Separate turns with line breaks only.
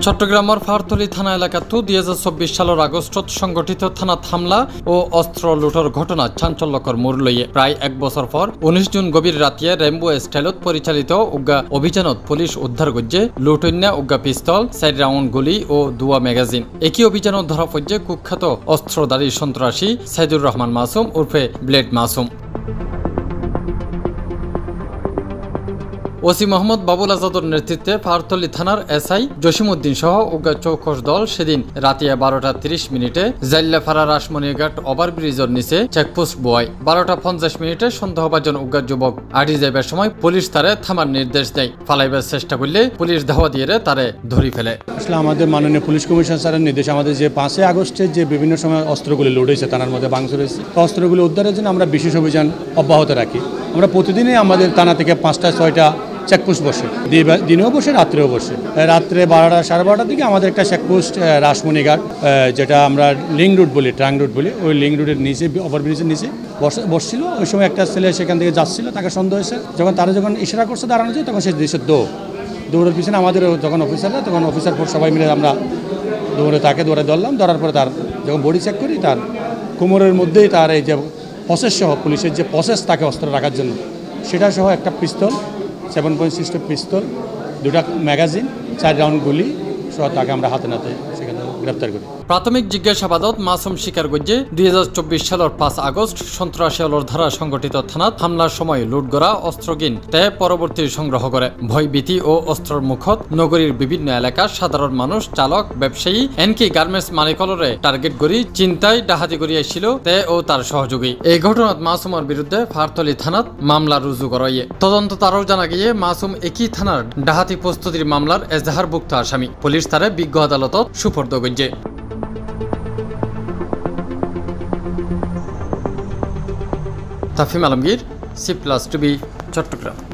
চট্টগ্রামের ফারতলী থানা এলাকাত 2024 সালের আগস্টত সংগঠিত থানা হামলা ও অস্ত্র লুটর ঘটনা চাঞ্চল্যকর মোড় লইয়ে প্রায় এক বছর পর 19 জুন গভীর রাতিয়ে রেম্বো স্টাইলত পরিচালিত উগ্গা অভিযানত পুলিশ উদ্ধার করছে লুটন্যা উগ্গা পিস্তল 4 রাউন্ড গুলি ও 2 ম্যাগাজিন। একই অভিযানত ধরা পড়ছে কুখ্যাত অস্ত্রধারী সন্ত্রাসী সাইদুর রহমান মাসুম উর্ফে ব্লেড মাসুম। ওসি মোহাম্মদ বাবুল আজাদের নেতৃত্বে ফারতলী থানার এসআই জসিমউদ্দিন সহ উগ্গা চৌকস দল সেদিন রাতিয়া 12টা 30 মিনিটে জাইল্লাফাড়া রাসমণিঘাট ওভারব্রিজের নিচে চেকপোস্ট বয়। 12টা 50 মিনিটে সন্দেহভাজন উগ্গা যুবক আড়ি যাইবার সময় পুলিশ তারে থামার নির্দেশ দেয়। ফালাইবার চেষ্টা করলে পুলিশ ধাওয়া দিয়ে তারে ধরি ফেলে।
আসলে আমাদের মাননীয় পুলিশ কমিশনার স্যারের নির্দেশ আমাদের যে 5 আগস্টে যে বিভিন্ন সময় অস্ত্রগুলি লোড হয়েছে থানার মধ্যে ভাঙচুর হয়েছে, অস্ত্রগুলি উদ্ধারের জন্য আমরা বিশেষ অভিযান অব্যাহত রাখি। আমরা প্রতিদিনই আমাদের থানা থেকে 5টা 6টা চেকপোস্ট বসে, দিনেও বসে রাত্রেও বসে। রাত্রে 12টা 12:30 দিকে আমাদের একটা চেকপোস্ট রাসমণিঘাট, যেটা আমরা লিঙ্ক রুট বলি, ট্রাঙ্ক রুট বলি, ওই লিঙ্ক রুটের নিচে ওভারব্রিজের নিচে বসছিল। ওই সময় একটা ছেলে সেখান থেকে যাচ্ছিল, তাকে সন্দেহ হয়েছে। তারা যখন ইশারা করছে দাঁড়ানো যায়, তখন সে দিয়েছে দৌড়ের পিছনে আমাদের যখন অফিসাররা, তখন অফিসার পর সবাই মিলে আমরা তাকে দৌড়ে ধরলাম। ধরার পরে তার যখন বডি চেক করি, তার কোমরের মধ্যেই তার এই যে প্রসেস সহ, পুলিশের যে প্রসেস তাকে অস্ত্র রাখার জন্য, সেটা সহ একটা পিস্তল 7.62 পিস্তল, 2টা ম্যাগাজিন, 4 রাউন্ড গুলি সহ তাকে আমরা হাতে নাতে সেখানে গ্রেপ্তার করি।
প্রাথমিক জিজ্ঞাসাবাদত মাসুম স্বীকার করছে 2024 সালের 5 আগস্ট সন্ত্রাসী অলর ধারা সংগঠিত থানাত হামলার সময় লুট করা অস্ত্রকিন তে পরবর্তী সংগ্রহ করে। ভয়ভীতি ও অস্ত্রের মুখত নগরীর বিভিন্ন এলাকার সাধারণ মানুষ, চালক, ব্যবসায়ী, এনকি গার্মেন্টস মালিকলরে টার্গেট করি চিন্তায় ডাহাতি করিয়াছিল তে ও তার সহযোগী। এই ঘটনাত মাসুমের বিরুদ্ধে ফারতলী থানাত মামলা রুজু করাইয়ে। তদন্ত তারও জানা গিয়ে মাসুম একই থানার ডাহাতি প্রস্তুতির মামলার এজাহারভুক্ত আসামি। পুলিশ তারে বিজ্ঞ আদালতত সুপর্দ করছে। তাফিম আলমগীর, C+TV, চট্টগ্রাম।